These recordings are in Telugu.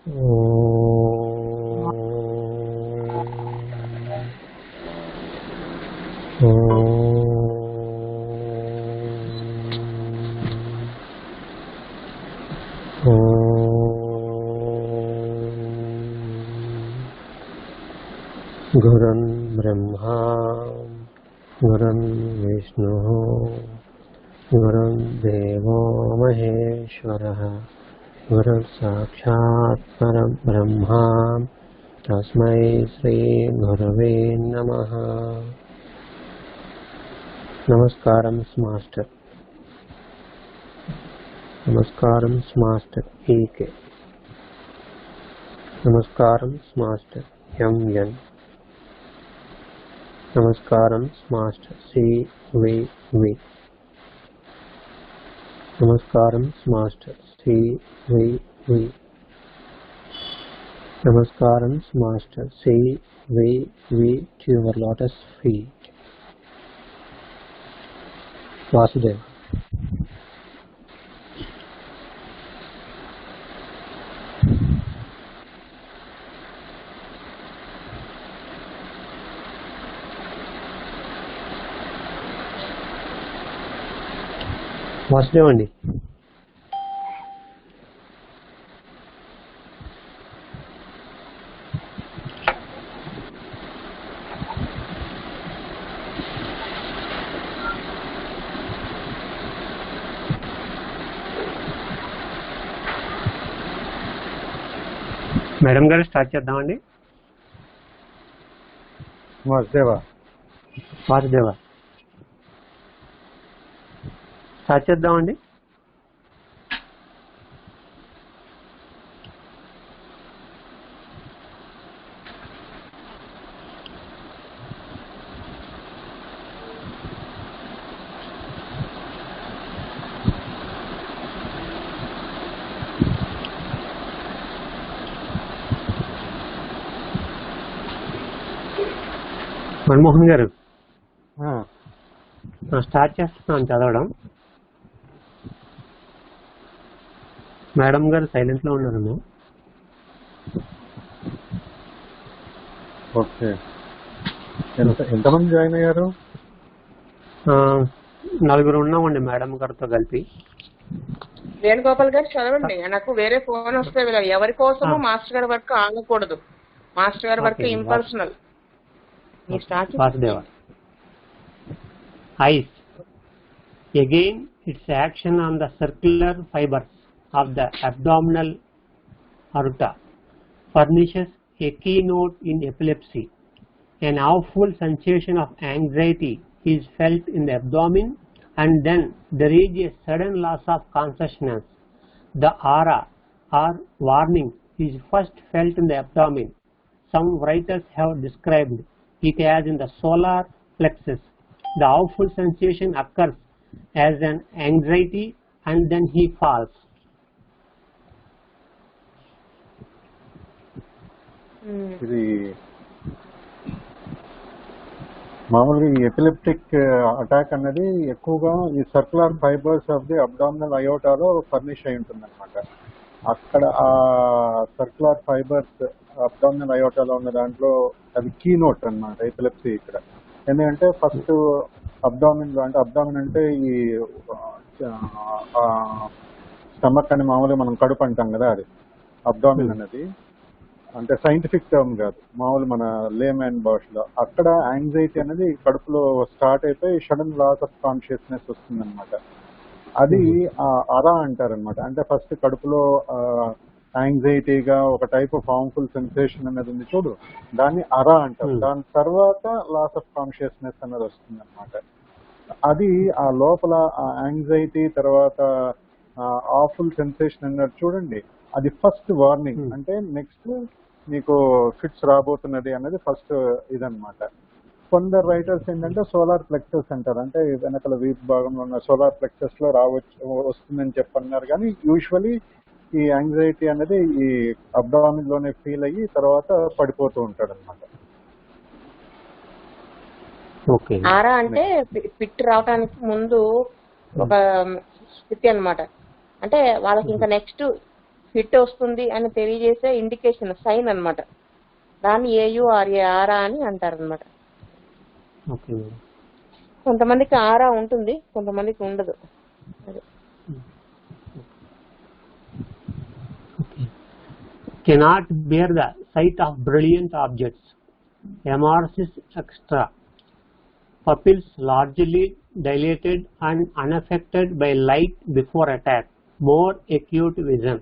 గురున్ బ్రహ్మా గురున్ విష్ణుః గురున్ దేవో మహేశ్వరః గురు సాక్షాత్ పరబ్రహ్మ తస్మై శ్రీ గురవే నమః. నమస్కారం మాస్టర్. నమస్కారం మాస్టర్ ఈకే. నమస్కారం మాస్టర్ ఎంఎన్. నమస్కారం మాస్టర్ సివివి. నమస్కారం మాస్టర్ సివివి. నమస్కారం master CVV to your lotus feet. Vasudev. Vasudev అండి. మేడం గారు స్టార్ట్ చేద్దామండి. వాసుదేవా స్టార్ట్ చేద్దామండి. మన్మోహన్ గారు స్టార్ట్ చేస్తున్నాను చదవడం. మేడం గారు సైలెంట్ లో ఉన్నారేమో. ఓకే. ఎంతమంది జాయిన్ అయ్యారు? 4 ఉన్నామండి మేడం గారితో కలిపి. వేణుగోపాల్ గారు చదవండి. నాకు వేరే ఫోన్ వస్తే ఎవరి కోసము మాస్టర్ గారి వర్క్ ఆగకూడదు. మాస్టర్ గారి work impersonal. Vasudeva. Eyes. Again, its action on the circular fibers of the abdominal aorta furnishes a keynote in epilepsy. An awful sensation of anxiety is felt in the abdomen, and then there is a sudden loss of consciousness. The aura or warning is first felt in the abdomen. Some writers have described it as in the solar plexus. The awful sensation occurs as an anxiety, and then he falls. ఇది మామూలుగా ఈ ఎపిలెప్టిక్ అటాక్ అనేది ఎక్కువగా ఈ circular fibers of the abdominal అయోటాలో ఫర్నిష్ అయి ఉంటుంది అనమాట. అక్కడ ఆ సర్కులర్ ఫైబర్స్ అబ్డామినల్ అయోటాలో ఉన్న దాంట్లో అది కీ నోట్ అనమాట ఎపిలెప్సీ ఇక్కడ. ఎందుకంటే ఫస్ట్ అబ్డామిన్ లో, అంటే అబ్డామిన్ అంటే ఈ స్టమక్ అని మామూలుగా మనం కడుపు అంటాం కదా, అది అబ్డామిన్ అనేది. అంటే సైంటిఫిక్ టర్మ్ కాదు, మామూలు మన లేమ్యాన్ భాషలో. అక్కడ యాంగ్జైటీ అనేది కడుపులో స్టార్ట్ అయిపోయి సడన్ లాస్ ఆఫ్ కాన్షియస్నెస్ వస్తుంది అనమాట. అది అరా అంటారనమాట. అంటే ఫస్ట్ కడుపులో యాంగ్జైటీగా ఒక టైప్ ఆఫ్ హార్మ్ఫుల్ సెన్సేషన్ అనేది ఉంది చూడు, దాన్ని అరా అంటారు. దాని తర్వాత లాస్ ఆఫ్ కాన్షియస్నెస్ అనేది వస్తుంది అనమాట. అది ఆ లోపల యాంగ్జైటీ తర్వాత ఆఫుల్ సెన్సేషన్ అన్నది చూడండి, అది ఫస్ట్ వార్నింగ్. అంటే నెక్స్ట్ మీకు ఫిట్స్ రాబోతున్నది అనేది ఫస్ట్ ఇదనమాట. కొందరు రైటర్స్ ఏంటంటే సోలార్ ప్లెక్సస్ అంటారు, అంటే వెనకల వీప్ భాగంలో ఉన్న సోలార్ ప్లెక్సస్ లో వస్తుందని చెప్పన్నారు. కానీ యూజువలీ ఈ యాంగ్జైటీ అనేది ఈ అబ్డామిన్ లోనే ఫీల్ అయ్యి తర్వాత పడిపోతూ ఉంటాడు అనమాట. ఆరా అంటే ఫిట్ రావడానికి ముందు ఒక స్థితి అనమాట. అంటే వాళ్ళకి ఇంకా నెక్స్ట్ హిట్ వస్తుంది అని తెలియజేసే ఇండికేషన్ సైన్ అన్నమాట. దాన్ని AURA ఆరా అని అంటారు అనమాట. Okay madam. కొంతమందికి ఆరా ఉంటుంది, కొంతమందికి ఉండదు. అదే Cannot bear the sight of brilliant objects. Amorphous extra. Pupils largely dilated and unaffected by light before attack. More acute vision.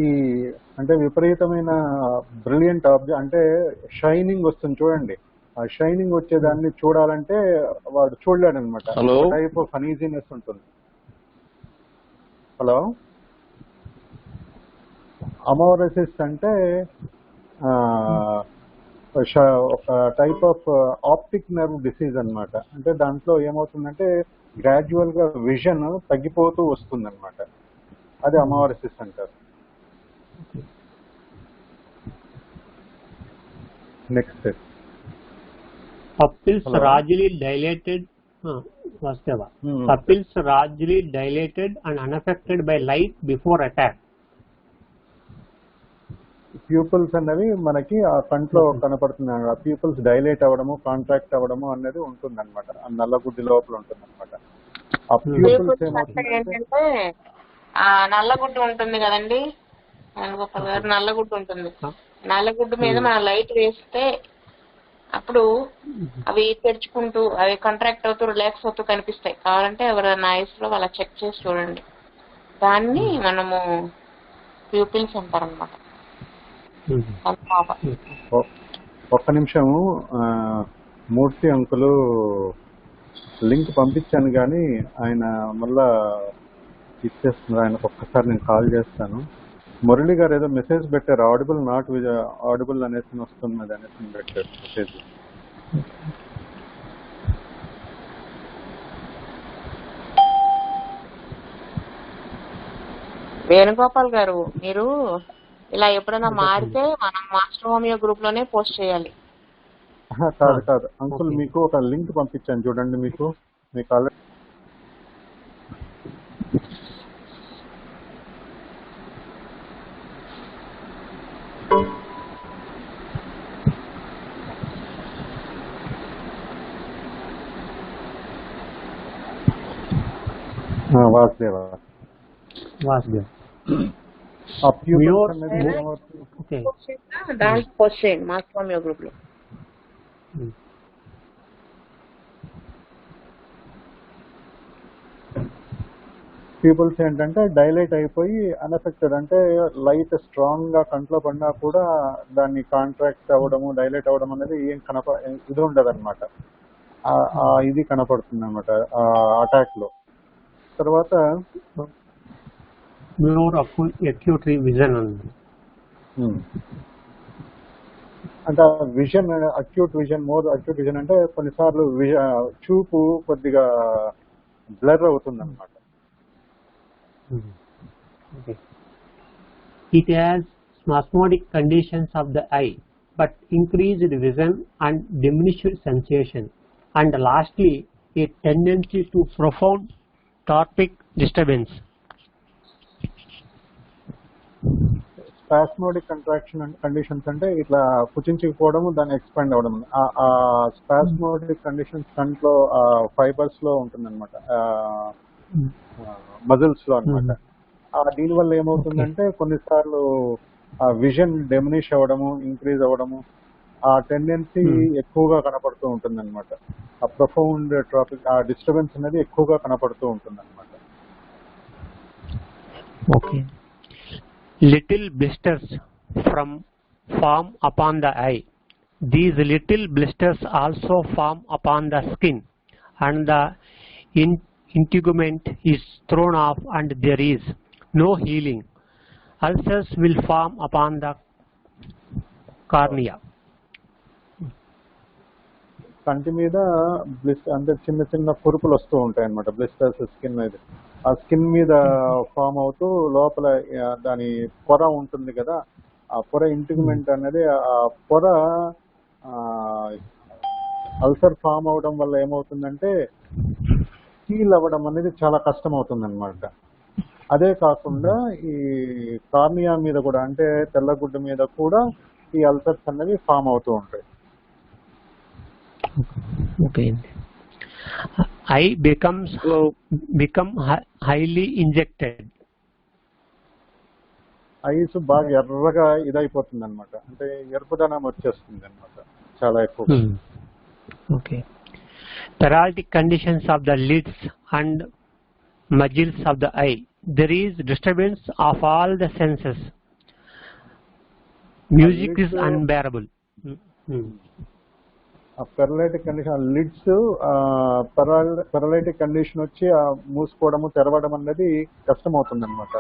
ఈ అంటే విపరీతమైన బ్రిలియంట్ ఆబ్జెక్ట్ అంటే షైనింగ్ వస్తుంది చూడండి. ఆ షైనింగ్ వచ్చేదాన్ని చూడాలంటే వాడు చూడలేడు అనమాట. టైప్ ఆఫ్ అనీజీనెస్ ఉంటుంది. హలో, అమోరసిస్ అంటే ఒక type of optic nerve disease అన్నమాట. అంటే దాంట్లో ఏమవుతుందంటే గ్రాడ్యువల్ గా విజన్ తగ్గిపోతూ వస్తుంది అనమాట. అది అమోరసిస్ అంటారు. Next Pupils largely dilated. Pupils largely dilated and unaffected by light before attack. ప్యూపుల్స్ అనేవి మనకి ఆ కంట్లో కనపడుతుంది. ఆ ప్యూపుల్స్ డైలేట్ అవ్వడము, కాంట్రాక్ట్ అవ్వడము అనేది ఉంటుంది అనమాట. ఆ నల్లగుడ్డి లోపల ఉంటుంది అనమాట. ఆ ప్యూపుల్స్ ఏంటంటే ఆ నల్లగుడ్డు ఉంటుంది కదండి వేణుగోపాల్ గారు, నల్లగుడ్డు ఉంటుంది. నల్లగుడ్డు మీద మనం లైట్ వేస్తే అప్పుడు అవి తెరుచుకుంటూ అవి కాంట్రాక్ట్ అవుతూ రిలాక్స్ అవుతూ కనిపిస్తాయి. కావాలంటే ఎవరైనా ఐస్ లో అలా చెక్ చేసి చూడండి. దాన్ని మనము ప్యూపిల్స్ అంటారు అనమాట. ఒక్క నిమిషము, మూర్తి అంకులు లింక్ పంపించాను కానీ ఆయన మళ్ళా ఇచ్చేస్తున్నారు. ఆయనకు ఒక్కసారి నేను కాల్ చేస్తాను. మురళి గారు ఏదో మెసేజ్ పెట్టారు, ఆడిబుల్ నాట్ ఆడిబుల్ అనేసి వస్తున్నది అనేసి పెట్టారు మెసేజ్. వేణుగోపాల్ గారు, మీరు ఇలా ఎప్పుడైనా మారితే మనం మాస్టర్ హోమియో గ్రూప్ లోనే పోస్ట్ చేయాలి. కాదు అంకుల్, మీకు ఒక లింక్ పంపించాను చూడండి. మీకు ఆల్రెడీ వాసుదేవ దానికి పోస్ట్ చేయండి మాస్టర్ హోమియో గ్రూప్ లో. పీపుల్స్ ఏంటంటే డైలైట్ అయిపోయి అన్ఎఫెక్టెడ్, అంటే లైట్ స్ట్రాంగ్ గా కంట్లో పడినా కూడా దాన్ని కాంట్రాక్ట్ అవ్వడము, డైలైట్ అవ్వడం అనేది ఏం ఇది ఉండదు అనమాట. ఇది కనపడుతుంది అనమాట అటాక్ లో. తర్వాత అంటే vision, acute vision, more acute vision అంటే కొన్నిసార్లు చూపు కొద్దిగా బ్లర్ అవుతుంది అనమాట. It has spasmodic conditions of the eye, but increased vision and diminished sensation, and lastly, a tendency to profound torpid disturbance. Spasmodic contraction conditions అంటే ఇట్లా కుచించుకుపోవడం, దాన్ని ఎక్స్పాండ్ అవ్వడం. ఆ స్పాస్మోడిక్ కండిషన్స్ కంట్లో ఫైబర్స్ లో ఉంటుంది అనమాట, మజిల్స్ లో అనమాట. దీని వల్ల ఏమవుతుందంటే కొన్నిసార్లు ఆ విజన్ డెమినిష్ అవ్వడము, ఇంక్రీజ్ అవ్వడము, ఆ టెండెన్సీ ఎక్కువగా కనపడుతూ ఉంటుంది అనమాట. ఆ ప్రొఫౌండ్ ట్రాఫిక్, ఆ డిస్టర్బెన్స్ అనేది ఎక్కువగా కనపడుతూ ఉంటుంది అనమాట. Okay. Little blisters form upon the eye. These little blisters also form upon the skin, and the integument is thrown off, and there is no healing. Ulcers will form upon the cornea. కంటి మీద అంటే చిన్న చిన్న కురుపులు వస్తూ ఉంటాయి అనమాట. బ్లిస్టర్స్ స్కిన్ మీద, ఆ స్కిన్ మీద ఫామ్ అవుతూ లోపల దాని పొర ఉంటుంది కదా, ఆ పొర ఇంటిగ్మెంట్ అనేది, ఆ పొర అల్సర్ ఫామ్ అవడం వల్ల ఏమవుతుందంటే హీల్ అవ్వడం అనేది చాలా కష్టం అవుతుంది అనమాట. అదే కాకుండా ఈ కార్నియా మీద కూడా, అంటే తెల్లగుడ్డ మీద కూడా ఈ అల్సర్స్ అనేవి ఫామ్ అవుతూ ఉంటాయి. Okay. I become highly injected. Ice బాగా ఎర్రగా ఇదైపోతుంది అనమాట, అంటే ఎరుపుదనం వచ్చేస్తుంది అనమాట చాలా ఎక్కువ. Okay. Paralytic conditions of the lids and muscles of the eye. There is disturbance of all the senses. Music is unbearable. Paralytic condition, lids paralytic condition వచ్చి మూసుకోవడము తెరవడం అనేది కష్టం అవుతుంది అనమాట.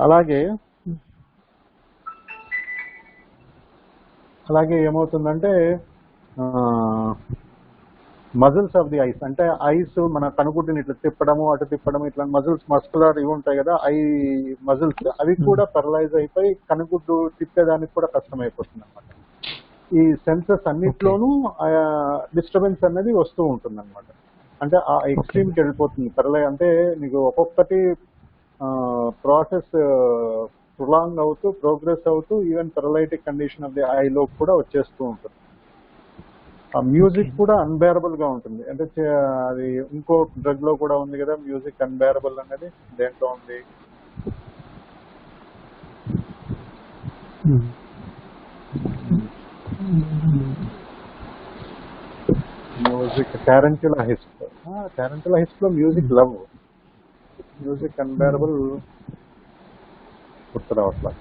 అలాగే ఏమవుతుందంటే మజిల్స్ ఆఫ్ ది ఐస్, అంటే ఐస్ మన కనుగుడ్డుని ఇట్లా తిప్పడము అటు తిప్పడము, ఇట్లా మజిల్స్ మస్కులర్ ఇవి ఉంటాయి కదా ఐ మజిల్స్, అవి కూడా పెరలైజ్ అయిపోయి కనుగుడ్డు తిప్పేదానికి కూడా కష్టం అయిపోతుంది అనమాట. ఈ సెన్సెస్ అన్నిట్లోనూ డిస్టర్బెన్స్ అనేది వస్తూ ఉంటుంది అనమాట. అంటే ఆ ఎక్స్ట్రీమ్కి వెళ్ళిపోతుంది అంటే నీకు ఒక్కొక్కటి ప్రాసెస్ ప్రొలాంగ్ అవుతూ ప్రోగ్రెస్ అవుతూ even paralytic condition of the ఐలో కూడా వచ్చేస్తూ ఉంటుంది. ఆ మ్యూజిక్ కూడా అన్బేరబుల్ గా ఉంటుంది. అంటే అది ఇంకో డ్రగ్ లో కూడా ఉంది కదా మ్యూజిక్ అన్బేరబుల్ అనేది, దేంట్లో ఉంది? మ్యూజిక్ టారెంటులా హిస్ప్ లో మ్యూజిక్ లవ్, మ్యూజిక్ అన్బేరబుల్ గుర్తు రావట్లా.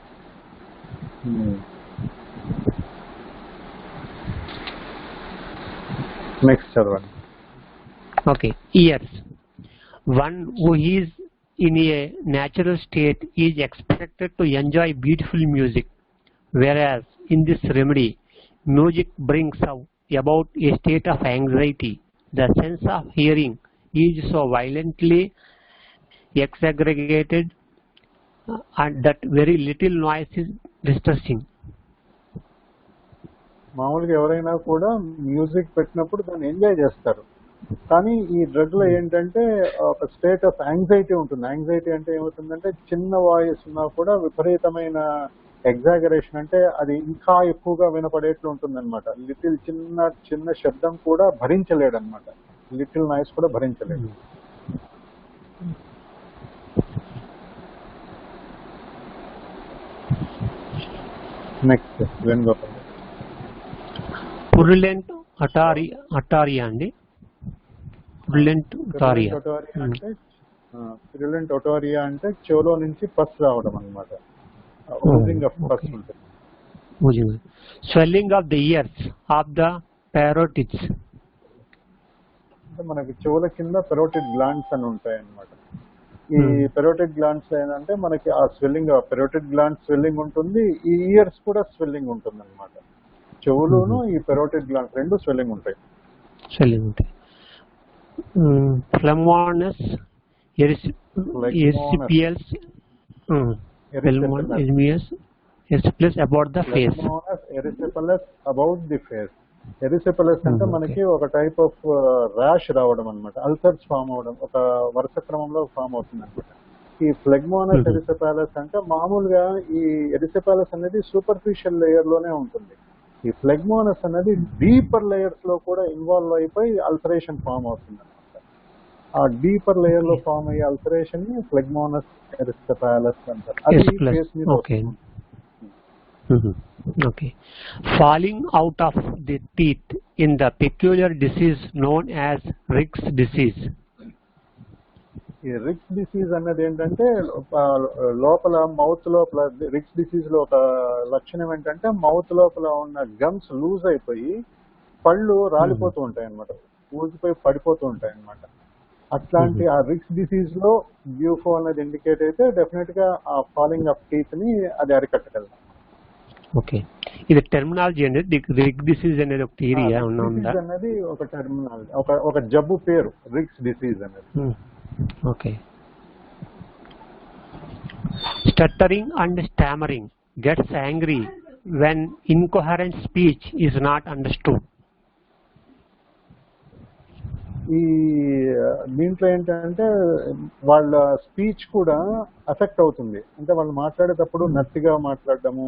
నెక్స్ట్ చదవండి. Okay. Ears. One who is in a natural state is expected to enjoy beautiful music, whereas in this remedy, music brings about a state of anxiety. The sense of hearing is so violently exaggerated and that very little noise is distressing. మామూలుగా ఎవరైనా కూడా మ్యూజిక్ పెట్టినప్పుడు దాన్ని ఎంజాయ్ చేస్తారు, కానీ ఈ డ్రగ్ లో ఏంటంటే ఒక స్టేట్ ఆఫ్ యాంగ్జైటీ ఉంటుంది. యాంగ్జైటీ అంటే ఏమవుతుందంటే చిన్న వాయిస్ ఉన్నా కూడా విపరీతమైన ఎగ్జాగరేషన్, అంటే అది ఇంకా ఎక్కువగా వినపడేట్లు ఉంటుంది అనమాట. లిటిల్ చిన్న శబ్దం కూడా భరించలేడు అనమాట, లిటిల్ నాయిస్ కూడా భరించలేడు. నెక్స్ట్ వేణుగోపాల్. Purulent ataria అండి. Purulent ataria అంటే purulent otaria అంటే చెవులో నుంచి పస్ రావడం అన్నమాట. ఓజింగ్ ఆఫ్ పస్ ఉంటుంది. Swelling of the ears of the parotids. అంటే మనకి చెవుల కింద పెరోటిడ్ గ్లాండ్స్ అని ఉంటాయి అన్నమాట. ఈ పెరోటిడ్ గ్లాండ్స్ ఏంటంటే మనకి ఆ స్వెల్లింగ్, పెరోటిడ్ గ్లాండ్ స్వెల్లింగ్ ఉంటుంది, ఈ ఇయర్స్ కూడా స్వెల్లింగ్ ఉంటుంది అన్నమాట. చెవులోను ఈ పెరోటిడ్ గ్లాండ్స్ రెండు స్వెల్లింగ్ ఉంటాయి. Phlegmonous erysipelas about the face. Erysipelas about the face. ఎరిసిపెలస్ అంటే మనకి ఒక టైప్ ఆఫ్ ర్యాష్ రావడం అనమాట, అల్సర్స్ ఫామ్ అవడం ఒక వరుస క్రమంలో ఫామ్ అవుతుంది అనమాట. ఈ ఫ్లెగ్మోనస్ ఎరిసిపెలస్ అంటే మామూలుగా ఈ ఎరిసిపెలస్ అనేది సూపర్ఫిషియల్ లేయర్ లోనే ఉంటుంది. ఈ ఫ్లెగ్మోనస్ అనేది డీపర్ లేయర్స్ లో కూడా ఇన్వాల్వ్ అయిపోయి అల్సరేషన్ ఫామ్ అవుతుంది అనమాట. ఆ డీపర్ లేయర్ లో ఫామ్ అయ్యే అల్సరేషన్ ని ఫ్లెగ్మోనస్ ఎరిసిపెలస్ అంటారు. అది ఫేస్ మీద వస్తుంది. Okay. Falling out of the teeth in the peculiar disease known as Rick's disease. ఈ రిక్స్ డిసీజ్ అన్నది ఏంటంటే లోపల మౌత్ లోపల రిక్స్ డిసీజ్ లో ఒక లక్షణం ఏంటంటే మౌత్ లోపల ఉన్న గమ్స్ లూజ్ అయిపోయి పళ్ళు రాలిపోతూ ఉంటాయి అన్నమాట, ఊసిపోయి పడిపోతూ ఉంటాయి అన్నమాట. అట్లాంటి ఆ రిక్స్ డిసీజ్ లో బ్యూఫో అనేది ఇండికేట్ అయితే డెఫినెట్ గా ఆ ఫాలింగ్ ఆఫ్ టీత్ ని అది అరికట్టగలదు. ఓకే, ఇది టెర్మినాలజీ అనేది రిక్ డిసీజ్ అనేది ఒక థియరీ ఉందా? అనేది ఒక టెర్మినాలజీ, ఒక జబ్బు పేరు రిక్స్ డిసీజ్ అనేది. Okay. Stuttering and stammering gets angry when incoherent speech is not understood. ఈ దీంట్లో ఏంటంటే వాళ్ళ స్పీచ్ కూడా అఫెక్ట్ అవుతుంది. అంటే వాళ్ళు మాట్లాడేటప్పుడు నత్తిగా మాట్లాడడము,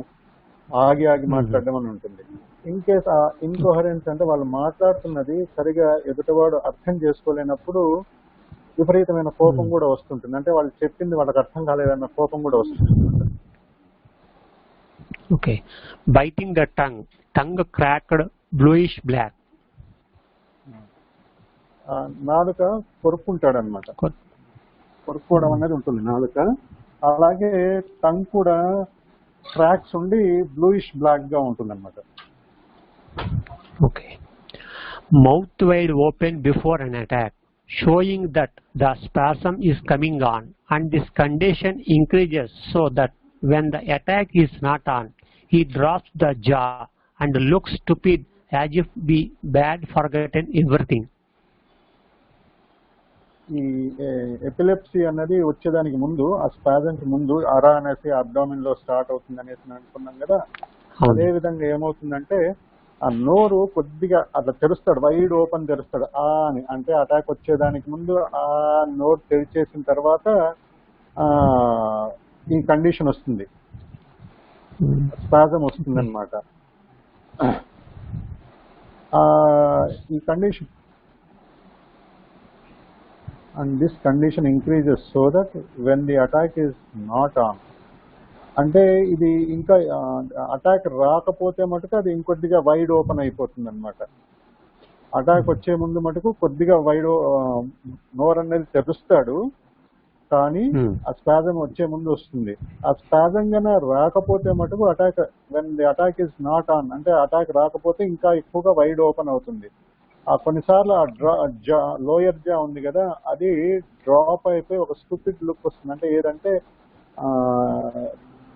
ఆగి ఆగి మాట్లాడడం అని ఉంటుంది. ఇన్ కేస్ ఆ ఇన్కోహరెన్స్ అంటే వాళ్ళు మాట్లాడుతున్నది సరిగా ఎదుటివాడు అర్థం చేసుకోలేనప్పుడు విపరీతమైన కోపం కూడా వస్తుంటుంది. అంటే వాళ్ళు చెప్పింది వాళ్ళకి అర్థం కాలేదన్న కోపం కూడా వస్తుంది. Okay. Biting the tongue cracked bluish black. నాలుక కొరుక్కుంటాడు అనమాట. కొరుక్కోవడం అనేది ఉంటుంది నాలుక. అలాగే టంగ్ కూడా క్రాక్స్ ఉండి బ్లూయిష్ బ్లాక్ గా ఉంటుంది అనమాట. Okay. Mouth wide open before an attack, showing that the spasm is coming on, and this condition increases so that when the attack is not on, he drops the jaw and looks stupid as if be bad forgotten everything. ఈ ఎపిలెప్సీ అన్నది వచ్చేదానికి ముందు, ఆ స్పాజం కి ముందు అరా అనేసి అబ్డామిన్ లో స్టార్ట్ అవుతుంది అనేసి అనుకున్నాం కదా. అదే విధంగా ఏమవుతుందంటే ఆ నోరు కొద్దిగా అట్లా తెరుస్తాడు, వైడ్ ఓపెన్ తెరుస్తాడు ఆ అని. అంటే అటాక్ వచ్చేదానికి ముందు ఆ నోరు తెరిచేసిన తర్వాత ఈ కండిషన్ వస్తుంది, స్పాజం వస్తుంది అనమాట. ఈ condition and this condition increases so that when the attack is not on, అంటే ఇది ఇంకా అటాక్ రాకపోతే మటుకు అది ఇంకొద్దిగా వైడ్ ఓపెన్ అయిపోతుంది అనమాట. అటాక్ వచ్చే ముందు మటుకు కొద్దిగా వైడ్ నోర్ అనేది తెరుస్తాడు, కానీ ఆ స్పాజం వచ్చే ముందు వస్తుంది. ఆ స్పాజం గానే రాకపోతే మటుకు attack, when the attack is not on, అంటే అటాక్ రాకపోతే ఇంకా ఎక్కువగా వైడ్ ఓపెన్ అవుతుంది. కొన్నిసార్లు ఆ లోయర్ జా ఉంది కదా, అది డ్రాప్ అయిపోయి ఒక స్టూపిడ్ లుక్ వస్తుంది. అంటే ఏదంటే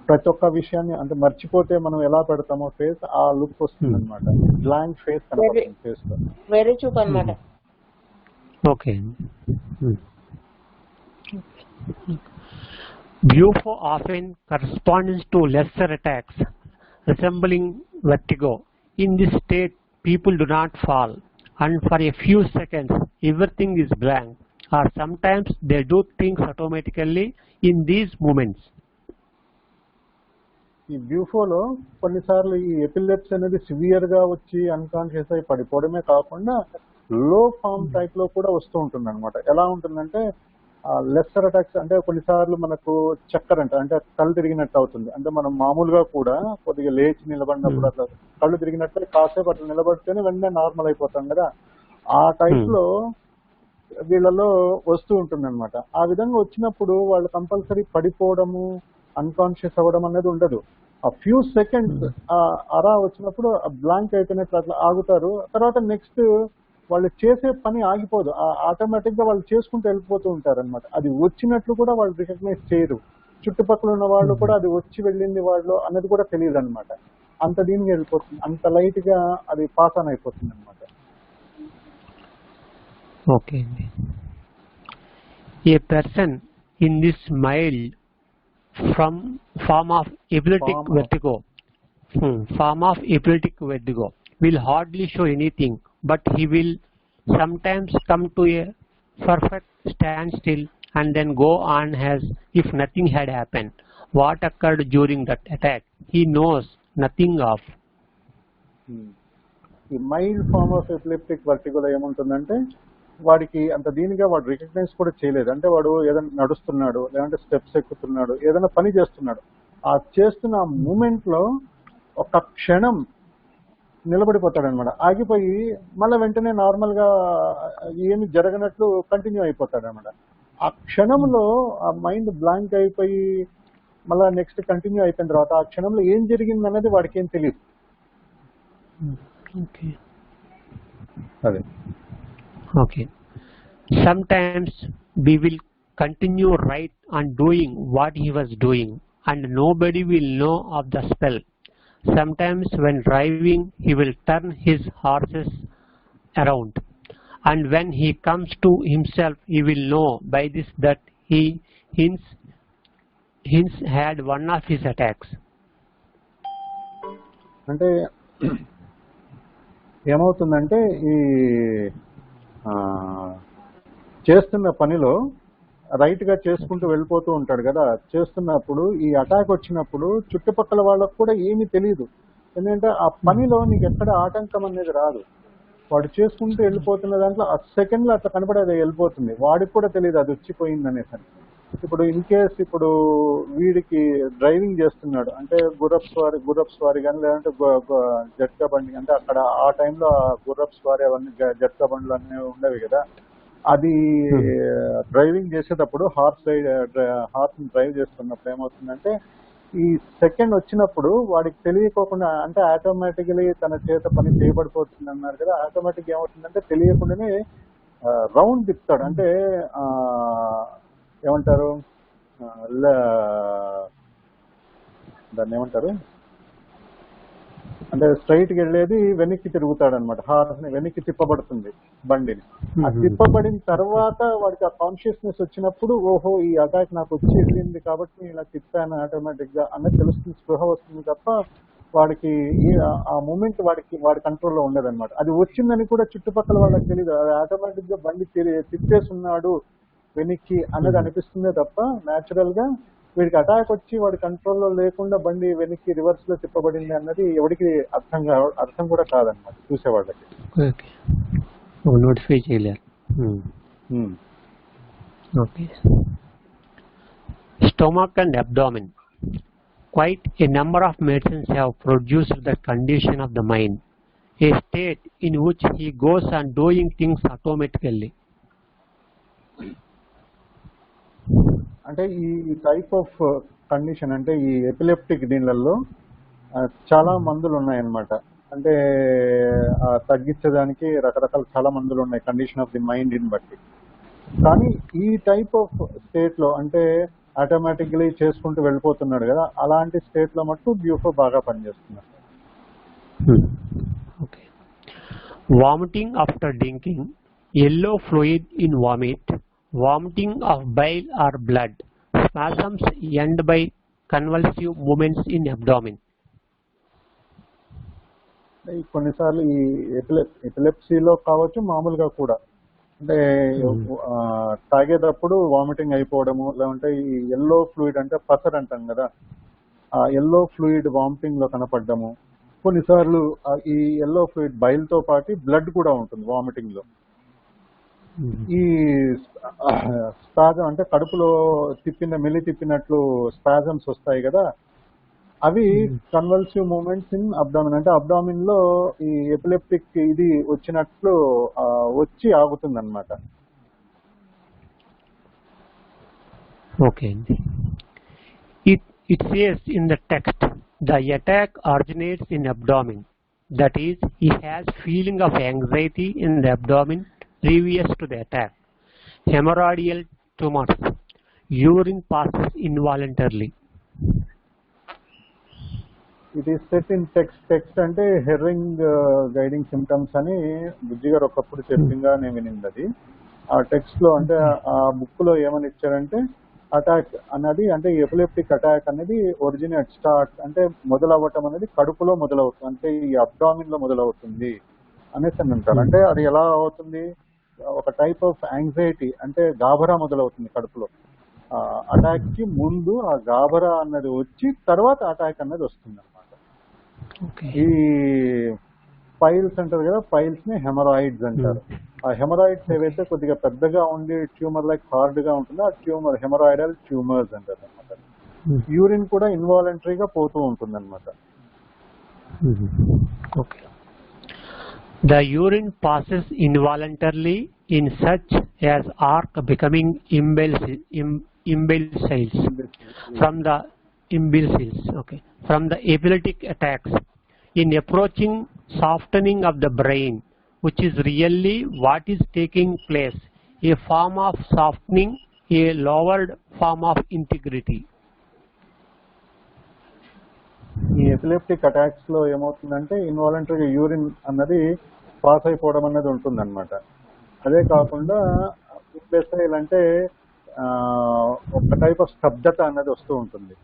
ప్రతి ఒక్క విషయాన్ని అంటే మర్చిపోతే మనం ఎలా పెడతామో ఫేస్, ఆ లుక్ వస్తుంది అనమాట. బ్లాంక్ ఫేస్ కనపడుతుంది ఫేస్ లో, వెరీ చూప్ అన్నమాట. Okay. Bufo often corresponds to lesser attacks resembling vertigo. In this state, people do not fall, and for a few seconds everything is blank, or sometimes they do things automatically in these moments. ఈ బ్యూఫోలో కొన్నిసార్లు ఈ ఎపిలెప్సీ అనేది సివియర్ గా వచ్చి అన్కాన్షియస్ అయి పడిపోవడమే కాకుండా లో ఫామ్ టైప్ లో కూడా వస్తూ ఉంటుంది అనమాట. ఎలా ఉంటుందంటే లెస్సర్ అటాక్స్ అంటే కొన్నిసార్లు మనకు చక్కర్ అంటే కళ్ళు తిరిగినట్టు అవుతుంది. అంటే మనం మామూలుగా కూడా కొద్దిగా లేచి నిలబడినప్పుడు అట్లా కళ్ళు తిరిగినట్టు కాసేపు అట్లా నిలబడితేనే వెంటనే నార్మల్ అయిపోతాం కదా, ఆ టైప్ లో వీళ్ళలో వస్తూ ఉంటుంది అనమాట. ఆ విధంగా వచ్చినప్పుడు వాళ్ళు కంపల్సరీ పడిపోవడము, అన్కాన్షియస్ అవ్వడం అనేది ఉండదు. ఆ ఫ్యూ సెకండ్స్ అరా వచ్చినప్పుడు బ్లాంక్ అయిపోయినట్లు అట్లా ఆగుతారు. తర్వాత నెక్స్ట్ వాళ్ళు చేసే పని ఆగిపోదు, ఆటోమేటిక్ గా వాళ్ళు చేసుకుంటూ వెళ్ళిపోతూ ఉంటారు అనమాట. అది వచ్చినట్లు కూడా వాళ్ళు రికగ్నైజ్ చేయరు. చుట్టుపక్కల ఉన్న వాళ్ళు కూడా అది వచ్చి వెళ్ళింది వాళ్ళు అనేది కూడా తెలియదు అనమాట. అంత దీనికి వెళ్ళిపోతుంది, అంత లైట్ గా అది పాస్ ఆన్ అయిపోతుంది అనమాట. Okay. A person in this mild form of epileptic vertigo will hardly show anything, but he will sometimes come to a perfect standstill and then go on as if nothing had happened. What occurred during that attack he knows nothing of. ఈ మైల్డ్ ఫార్మ్ ఆఫ్ ఎపిలెప్టిక్ వర్టిగోలో ఏముంటుందంటే వాడికి అంత దీనిగా వాడు రికగ్నైజ్ కూడా చేయలేదు. అంటే వాడు ఏదైనా నడుస్తున్నాడు, లేదంటే స్టెప్స్ ఎక్కుతున్నాడు, ఏదైనా పని చేస్తున్నాడు, ఆ చేస్తున్న మూమెంట్ లో ఒక క్షణం నిలబడిపోతాడు అనమాట. ఆగిపోయి మళ్ళీ వెంటనే నార్మల్ గా ఏమి జరగనట్లు కంటిన్యూ అయిపోతాడు అనమాట. ఆ క్షణంలో ఆ మైండ్ బ్లాంక్ అయిపోయి మళ్ళీ నెక్స్ట్ కంటిన్యూ అయిపోయిన తర్వాత ఆ క్షణంలో ఏం జరిగింది అనేది వాడికి ఏం తెలియదు. అదే. Okay. Sometimes we will continue right on doing what he was doing, and nobody will know of the spell. Sometimes when driving, he will turn his horses around, and when he comes to himself, he will know by this that he hence had one of his attacks. అంటే ఏమవుతుందంటే ఈ చేస్తున్న పనిలో రైట్ గా చేసుకుంటూ వెళ్ళిపోతూ ఉంటాడు కదా, చేస్తున్నప్పుడు ఈ అటాక్ వచ్చినప్పుడు చుట్టుపక్కల వాళ్ళకు కూడా ఏమీ తెలియదు. ఎందుకంటే ఆ పనిలో నీకు ఎక్కడ ఆటంకం అనేది రాదు. వాడు చేసుకుంటూ వెళ్ళిపోతున్న దాంట్లో ఆ సెకండ్ లో అట్లా కనపడేది వెళ్ళిపోతుంది, వాడికి కూడా తెలియదు అది వచ్చిపోయింది అనేసి. ఇప్పుడు ఇన్ కేస్ ఇప్పుడు వీడికి డ్రైవింగ్ చేస్తున్నాడు అంటే గుర్రపు స్వారీ కానీ లేదంటే జట్కా బండి, అంటే అక్కడ ఆ టైంలో గుర్రపు స్వారీ అవన్నీ జట్కా బండ్లు అన్నీ ఉండేవి కదా, అది డ్రైవింగ్ చేసేటప్పుడు హార్స్ డ్రైవ్ చేస్తున్నప్పుడు ఏమవుతుందంటే ఈ సెకండ్ వచ్చినప్పుడు వాడికి తెలియకోకుండా, అంటే ఆటోమేటికలీ తన చేత పని చేయబడిపోతుంది అన్నారు కదా, ఆటోమేటిక్ ఏమవుతుందంటే తెలియకుండానే రౌండ్ తిప్పుతాడు. అంటే ఏమంటారు దాన్ని ఏమంటారు, అంటే స్ట్రైట్ కి వెళ్ళేది వెనక్కి తిరుగుతాడు అనమాట, హార్స్ ని వెనక్కి తిప్పబడుతుంది బండిని. ఆ తిప్పబడిన తర్వాత వాడికి ఆ కాన్షియస్నెస్ వచ్చినప్పుడు ఓహో ఈ అటాక్ నాకు వచ్చి వెళ్ళింది కాబట్టి ఇలా తిప్పాను ఆటోమేటిక్ గా అన్నది తెలుస్తుంది, స్పృహ వస్తుంది తప్ప వాడికి ఆ మూమెంట్ వాడి కంట్రోల్లో ఉండదన్నమాట. అది వచ్చిందని కూడా చుట్టుపక్కల వాళ్ళకి తెలియదు, అది ఆటోమేటిక్ గా బండి తిప్పేస్తున్నాడు వెనక్కి అన్నది అనిపిస్తుందే తప్ప న్యాచురల్ గా వీడికి అటాక్ వచ్చి వాడి కంట్రోల్లో లేకుండా బండి వెనక్కి రివర్స్ లో తిప్పబడింది అన్నది ఎవరికి అర్థం కూడా కాదనమాట చూసేవాళ్ళకి. నోటిఫై చేయలేరు. Okay. Stomach and abdomen. Quite a number of medicines have produced the condition of the mind, a state in which he goes on doing things automatically. అంటే ఈ టైప్ ఆఫ్ కండిషన్ అంటే ఈ ఎపిలెప్టిక్ దీనిలలో చాలా మందులు ఉన్నాయన్నమాట. అంటే తగ్గించడానికి రకరకాల చాలా మందులు ఉన్నాయి కండిషన్ ఆఫ్ ది మైండ్ ని బట్టి. కానీ ఈ టైప్ ఆఫ్ స్టేట్ లో అంటే ఆటోమేటిక్లీ చేసుకుంటూ వెళ్ళిపోతున్నాడు కదా, అలాంటి స్టేట్ లో మట్టు బ్యూఫో బాగా పనిచేస్తున్నారు. Vomiting after drinking, yellow fluid in vomit, vomiting of bile or blood, spasms end by convulsive movements in abdomen. కొన్నిసార్లు ఈ ఎపిలెప్సీలో కావచ్చు, మామూలుగా కూడా అంటే తాగేటప్పుడు వామిటింగ్ అయిపోవడము, లేదంటే ఈ ఎల్లో ఫ్లూయిడ్ అంటే పసర్ అంటాం కదా, ఆ ఎల్లో ఫ్లూయిడ్ వామిటింగ్ లో కనపడము. కొన్నిసార్లు ఈ ఎల్లో ఫ్లూయిడ్ బయలుతో పాటు బ్లడ్ కూడా ఉంటుంది వామిటింగ్ లో. ఈ స్పాజం అంటే కడుపులో మెల్లి తిప్పినట్లు స్పాజమ్స్ వస్తాయి కదా, అవి కన్వల్సివ్ మూమెంట్స్ ఇన్ అబ్డామిన్. అంటే అబ్డామిన్ లో ఈ ఎపిలెప్టిక్ ఇది వచ్చినట్లు వచ్చి ఆగుతుంది అనమాట. ఓకే అండి. It says in the text, the attack originates in abdomen. That is, he has feeling of anxiety in the abdomen previous to the attack. Hemorrhageal tumors. Urine passes involuntarily. It is set in text అంటే హెర్రింగ్ గైడింగ్ సిమ్టమ్స్ అని బుజ్జి గారు ఒకప్పుడు చెప్పింగా నేను వినింది. అది ఆ టెక్స్ట్ లో అంటే ఆ బుక్ లో ఏమని ఇచ్చారంటే అటాక్ అన్నది అంటే ఎపిలెప్టిక్ అటాక్ అనేది ఒరిజినేట్ స్టార్ట్ అంటే మొదలవ్వటం అనేది కడుపులో మొదలవుతుంది, అంటే ఈ అబ్డామిన్ లో మొదలవుతుంది అనేసి అని అంటారు. అంటే అది ఎలా అవుతుంది, ఒక టైప్ ఆఫ్ యాంగ్జైటీ అంటే గాబరా మొదలవుతుంది కడుపులో. అటాక్ కి ముందు ఆ గాబరా అన్నది వచ్చి తర్వాత అటాక్ అన్నది వస్తుంది అనమాట. ఈ పైల్స్ అంటారు కదా, పైల్స్ ని హెమరాయిడ్స్ అంటారు. ఆ హెమరాయిడ్స్ ఏవైతే కొద్దిగా పెద్దగా ఉండి ట్యూమర్ లైక్ హార్డ్ గా ఉంటుందో ఆ ట్యూమర్ హెమరాయిడల్ ట్యూమర్స్ అంటారు అనమాట. యూరిన్ కూడా ఇన్వాలంటరీగా పోతూ ఉంటుంది అనమాట. The urine passes involuntarily in such as arc becoming imbeciles from the imbeciles. Okay, from the epileptic attacks. In approaching softening of the brain, which is really what is taking place, a form of softening, a lowered form of integrity. ఈ ఎపిలెప్టిక్ అటాక్స్ లో ఏమవుతుందంటే ఇన్వాలంటరీ యూరిన్ అన్నది పాస్ అయిపోవడం అనేది ఉంటుంది అనమాట. అదే కాకుండా ఇంబెసైల్ అంటే ఒక టైప్ ఆఫ్ స్తబ్దత అన్నది వస్తూ ఉంటుంది.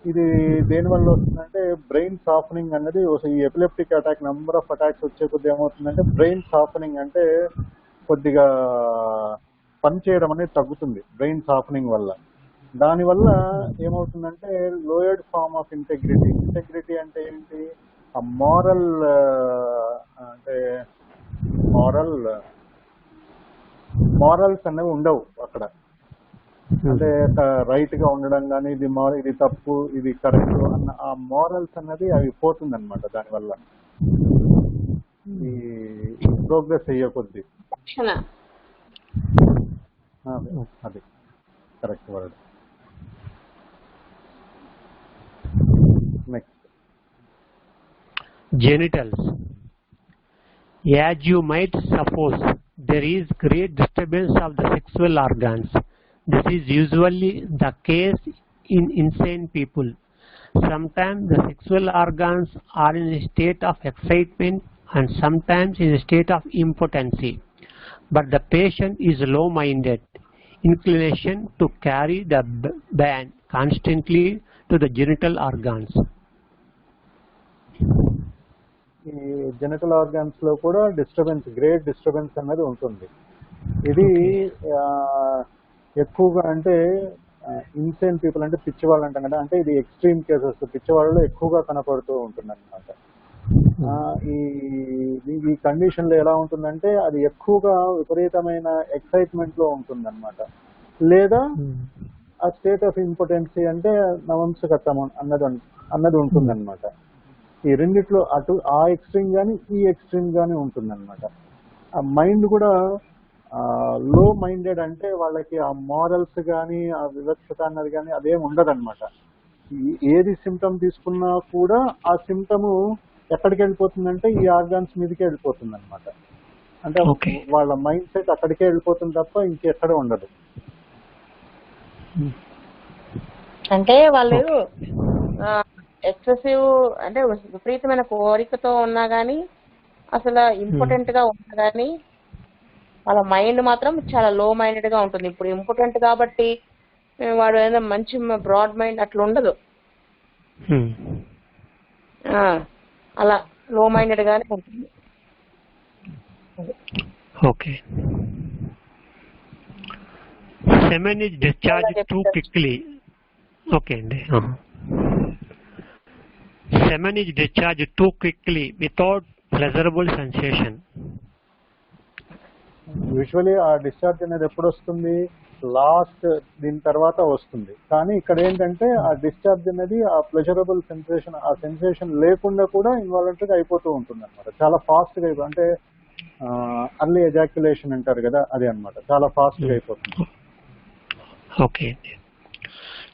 ఇది దేని వల్ల వస్తుందంటే బ్రెయిన్ సాఫ్టనింగ్ అన్నది ఈ epileptic attack number of attacks వచ్చే కొద్ది ఏమవుతుందంటే బ్రెయిన్ సాఫ్టనింగ్ అంటే కొద్దిగా పనిచేయడం అనేది తగ్గుతుంది బ్రెయిన్ సాఫ్టనింగ్ వల్ల. దానివల్ల ఏమవుతుందంటే లోయర్డ్ ఫార్మ్ ఆఫ్ ఇంటెగ్రిటీ అంటే ఏంటి, ఆ అంటే మారల్స్ అనేవి ఉండవు అక్కడ. అంటే రైట్ గా ఉండడం కానీ ఇది తప్పు ఇది కరెక్ట్ అన్న ఆ మారల్స్ అన్నది అవి పోతుంది అనమాట. దానివల్ల ఈ ప్రోగ్రెస్ అయ్యే కొద్ది అది correct word. Next genitals. As you might suppose, there is great disturbance of the sexual organs. This is usually the case in insane people. Sometimes the sexual organs are in a state of excitement and sometimes in a state of impotency. But the patient is low-minded, inclination to carry the band constantly to the genital organs. ఈ జెనిటల్ ఆర్గాన్స్ లో కూడా గ్రేట్ డిస్టర్బెన్స్ అనేది ఉంటుంది. ఇది ఎక్కువగా అంటే ఇన్సేన్ పీపుల్ అంటే పిచ్చివాళ్ళు అంటాం కదా, అంటే ఇది ఎక్స్ట్రీమ్ కేసెస్ పిచ్చివాళ్ళలో ఎక్కువగా కనపడుతూ ఉంటుంది అనమాట. ఈ కండిషన్ లో ఎలా ఉంటుందంటే అది ఎక్కువగా విపరీతమైన ఎక్సైట్మెంట్ లో ఉంటుంది అనమాట, లేదా ఆ స్టేట్ ఆఫ్ ఇంపార్టెన్సీ అంటే నవంసకత్వం అన్నది ఉంటుంది అనమాట. ఈ రెండిట్లో అటు ఆ ఎక్స్ట్రీమ్ గానీ ఈ ఎక్స్ట్రీమ్ గానీ ఉంటుంది అనమాట. ఆ మైండ్ కూడా లో మైండెడ్ అంటే వాళ్ళకి ఆ మారల్స్ కానీ ఆ వివక్షత అన్నది కానీ అదేం ఉండదు అనమాట. ఏది సిమ్టమ్ తీసుకున్నా కూడా ఆ సిమ్టమ్ ఎక్కడికి వెళ్ళిపోతుందంటే ఈ ఆర్గాన్స్ మీదకే వెళ్ళిపోతుంది అనమాట. అంటే వాళ్ళ మైండ్ సెట్ అక్కడికే వెళ్ళిపోతుంది తప్ప ఇంకెక్కడ ఉండదు. అంటే వాళ్ళు ఎక్సెసివ్ అంటే విపరీతమైన కోరికతో ఉన్నా గానీ అసలు ఇంపార్టెంట్ గా ఉన్నా గానీ వాళ్ళ మైండ్ మాత్రం చాలా లో మైండెడ్ గా ఉంటుంది. ఇప్పుడు ఇంపార్టెంట్ కాబట్టి వాడు ఏదైనా మంచి బ్రాడ్ మైండ్ అట్లా ఉండదు, అలా లో మైండెడ్ గానే ఉంటుంది. Okay. Semen is discharged too quickly. Okay అండి. Semen is discharged too quickly without pleasurable sensation. Usually ఆ డిశ్చార్జ్ అనేది ఎప్పుడు వస్తుంది, లాస్ట్ దీని తర్వాత వస్తుంది. కానీ ఇక్కడ ఏంటంటే ఆ డిశ్చార్జ్ అనేది ఆ ప్లెజరబుల్ సెన్సేషన్ ఆ సెన్సేషన్ లేకుండా కూడా ఇన్వాలంటరీగా అయిపోతూ ఉంటుంది అనమాట. చాలా ఫాస్ట్ గా అంటే అర్లీ ఎజాక్యులేషన్ అంటారు కదా, అదే అనమాట, చాలా ఫాస్ట్ గా అయిపోతుంది. Okay.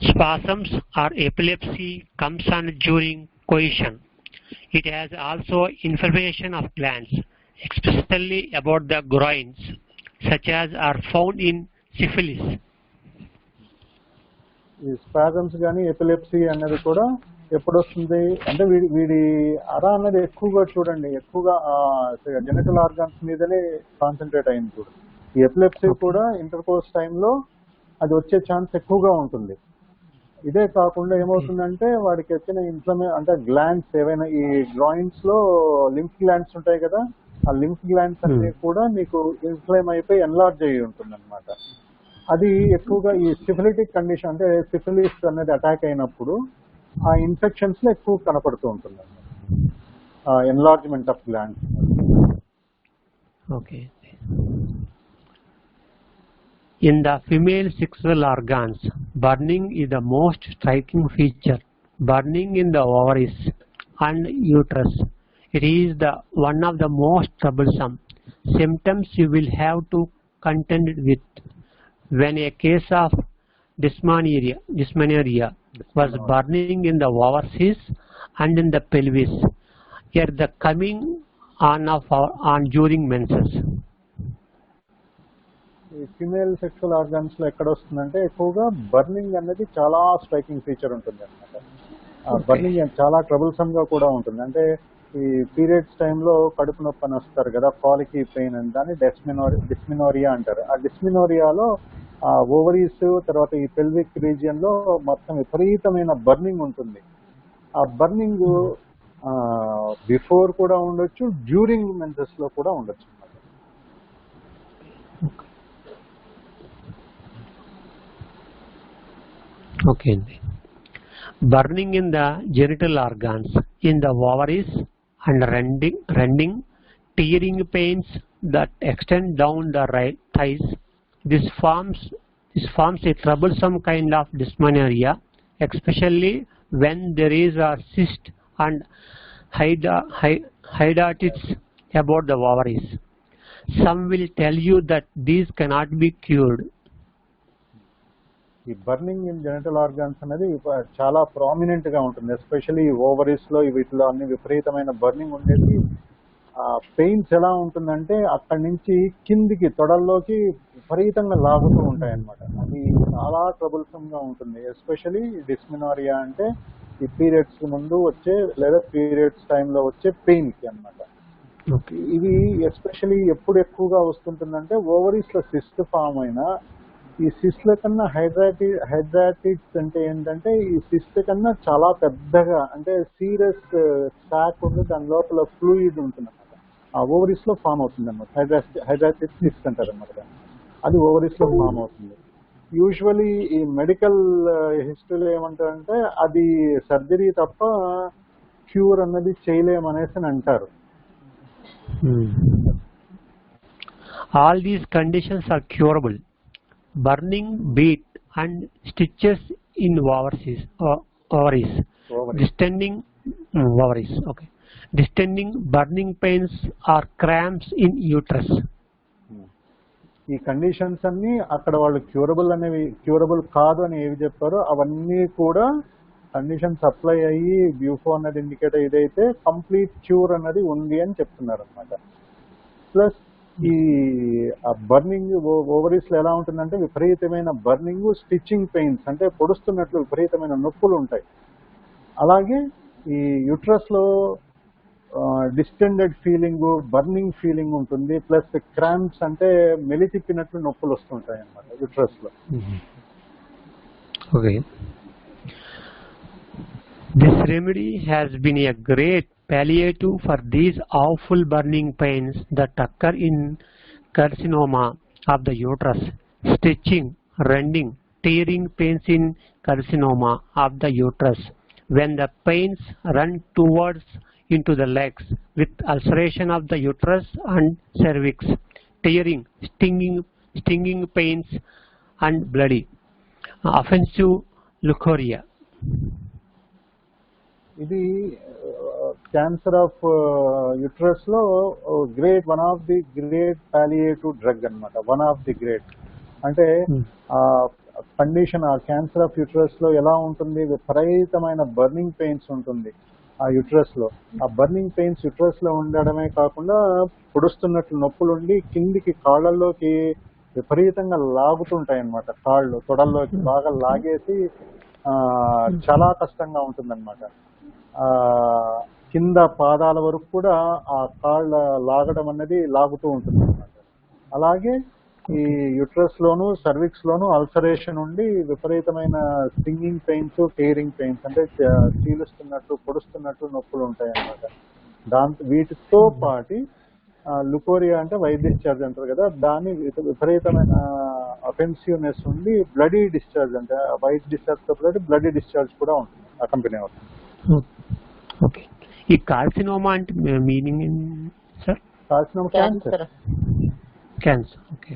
Spasms or epilepsy comes on during coition. It has also inflammation of glands, especially about the groins, such as are found in syphilis. ఈ స్పాజమ్స్ కానీ ఎపిలెప్సీ అనేది కూడా ఎప్పుడు వస్తుంది అంటే వీడి అర అనేది ఎక్కువగా చూడండి, ఎక్కువగా జెనిటల్ ఆర్గాన్స్ మీదనే కాన్సన్ట్రేట్ అయింది చూడండి. ఈ ఎపిలెప్సీ కూడా ఇంటర్కోర్స్ టైంలో అది వచ్చే ఛాన్స్ ఎక్కువగా ఉంటుంది. ఇదే కాకుండా ఏమవుతుందంటే వాడికి వచ్చిన అంటే గ్లాండ్స్ ఏవైనా ఈ గ్రాయిన్స్ లో లింఫ్ గ్లాండ్స్ ఉంటాయి కదా, ఆ లింఫ్ గ్లాండ్స్ అన్ని కూడా మీకు ఇన్ఫ్లేమ్ అయిపోయి ఎన్లార్జ్ అయ్యి ఉంటుంది అనమాట. అది ఎక్కువగా ఈ సిఫిలిటిక్ కండిషన్ అంటే సిఫిలిస్ అనేది అటాక్ అయినప్పుడు ఆ ఇన్ఫెక్షన్స్ లో ఎక్కువ కనపడుతూ ఉంటుంది అన్నమాట, enlargement of glands. Okay. In the female sexual organs, burning is the most striking feature. Burning in the ovaries and uterus. It is one of the most troublesome symptoms you will have to contend with when a case of dysmenorrhea was burning in the ovaries and in the pelvis. Here the coming on during menses. ఈ ఫిమేల్ సెక్షువల్ ఆర్గాన్స్ లో ఎక్కడ వస్తుందంటే ఎక్కువగా బర్నింగ్ అనేది చాలా స్ట్రైకింగ్ ఫీచర్ ఉంటుంది అనమాట. ఆ బర్నింగ్ చాలా ట్రబుల్సమ్ గా కూడా ఉంటుంది. అంటే ఈ పీరియడ్స్ టైంలో కడుపు నొప్పి అని వస్తారు కదా, ఫాలికీ పెయిన్ అని, దాన్ని డిస్మినోరియా అంటారు. ఆ డిస్మినోరియాలో ఆ ఓవరీస్ తర్వాత ఈ పెల్విక్ రీజియన్ లో మొత్తం విపరీతమైన బర్నింగ్ ఉంటుంది. ఆ బర్నింగ్ బిఫోర్ కూడా ఉండొచ్చు, డ్యూరింగ్ మెన్సెస్ లో కూడా ఉండొచ్చు. Okay. Burning in the genital organs, in the ovaries, and rending, tearing pains that extend down the right thighs. This forms a troublesome kind of dysmenorrhea, especially when there is a cyst and hydatidis about the ovaries. Some will tell you that these cannot be cured. ఈ బర్నింగ్ ఇన్ జెనిటల్ ఆర్గాన్స్ అనేది చాలా ప్రామినెంట్ గా ఉంటుంది. ఎస్పెషల్లీ ఓవరీస్ లో వీటిలో అన్ని విపరీతమైన బర్నింగ్ ఉండేది. పెయిన్స్ ఎలా ఉంటుందంటే అక్కడి నుంచి కిందికి తొడల్లోకి విపరీతంగా లాగుతూ ఉంటాయి అన్నమాట. అది చాలా ట్రబుల్సమ్ గా ఉంటుంది. ఎస్పెషల్లీ డిస్మెనోరియా అంటే ఈ పీరియడ్స్ ముందు వచ్చే లేదా పీరియడ్స్ టైంలో వచ్చే పెయిన్ కి అన్నమాట. ఇది ఎస్పెషల్లీ ఎప్పుడు ఎక్కువగా వస్తుంటుందంటే ఓవరీస్ లో సిస్ట్ ఫామ్ అయినా, ఈ సిస్ట్ల కన్నా హైడ్రాటిడ్స్ అంటే ఏంటంటే ఈ సిస్ట్ కన్నా చాలా పెద్దగా అంటే సీరియస్ సాక్ ఉంది, దాని లోపల ఫ్లూయిడ్ ఉంటుంది అన్నమాట. ఆ ఓవరీస్ లో ఫామ్ అవుతుంది అన్నమాట. హైడ్రాటిడ్ సిస్ట్ అంటారు అన్నమాట. అది ఓవరీస్ లో ఫామ్ అవుతుంది. యూజువలీ ఈ మెడికల్ హిస్టరీలో ఏమంటారంటే అది సర్జరీ తప్ప క్యూర్ అన్నది చేయలేమనేసి అంటారు. All these conditions are curable. Burning, beat, and stitches in ovaries. Distending ovaries. Okay. Distending, burning pains, or cramps in uterus. ఈ కండిషన్స్ అన్ని అక్కడ వాళ్ళు క్యూరబుల్ కాదు అని ఏవి చెప్పారో అవన్నీ కూడా కండిషన్స్ అప్లై అయ్యి బ్యూఫో అన్నది ఇండికేట్ ఇదైతే కంప్లీట్ క్యూర్ అన్నది ఉంది అని చెప్తున్నారు అనమాట. ప్లస్ ఈ బర్నింగ్ ఓవరీస్ లో ఎలా ఉంటుందంటే విపరీతమైన బర్నింగ్, స్టిచ్చింగ్ పెయిన్స్ అంటే పొడుస్తున్నట్లు విపరీతమైన నొప్పులు ఉంటాయి. అలాగే ఈ యుట్రస్ లో డిస్టెండెడ్ ఫీలింగ్, బర్నింగ్ ఫీలింగ్ ఉంటుంది. ప్లస్ క్రాంప్స్ అంటే మెలితిప్పినట్లు నొప్పులు వస్తుంటాయి అన్నమాట యుట్రస్ లో. Okay. This remedy has been a great palliative for these awful burning pains that occur in carcinoma of the uterus, stitching, rending, tearing pains in carcinoma of the uterus, when the pains run towards into the legs with ulceration of the uterus and cervix, tearing, stinging pains and bloody, offensive leukorrhea. ఇది క్యాన్సర్ ఆఫ్ యుట్రస్ లో one of the great palliative drug అన్నమాట. వన్ ఆఫ్ ది గ్రేట్ అంటే ఆ కండిషన్, ఆ క్యాన్సర్ ఆఫ్ యుట్రస్ లో ఎలా ఉంటుంది, విపరీతమైన బర్నింగ్ పెయిన్స్ ఉంటుంది ఆ యుట్రస్ లో. ఆ బర్నింగ్ పెయిన్స్ యుట్రస్ లో ఉండడమే కాకుండా పొడుస్తున్నట్లు నొప్పులుండి కిందికి కాళ్ళల్లోకి విపరీతంగా లాగుతుంటాయి అన్నమాట. కాళ్ళు తొడల్లోకి బాగా లాగేసి చాలా కష్టంగా ఉంటుందన్నమాట. కింద పాదాల వరకు కూడా ఆ కాళ్ళ లాగడం అనేది లాగుతూ ఉంటుంది అన్నమాట. అలాగే ఈ యుట్రస్ లోను సర్విక్స్ లోను అల్సరేషన్ ఉండి విపరీతమైన స్టింగింగ్ పెయిన్స్, టేరింగ్ పెయిన్స్ అంటే చీలుస్తున్నట్టు పొడుస్తున్నట్టు నొప్పులు ఉంటాయి అన్నమాట. వీటితో పాటు లుకోరియా అంటే వైట్ డిశ్చార్జ్ అంటారు కదా, దాని విపరీతమైన అఫెన్సివ్నెస్ ఉండి బ్లడీ డిశ్చార్జ్ అంటే వైట్ డిశ్చార్జ్ తో పాటు బ్లడీ డిశ్చార్జ్ కూడా ఉంటుంది, అకంపెనీ అవుతుంది. ఓకే. ఈ కార్సినోమా అంటే meaning sir? Carcinoma cancer. Okay.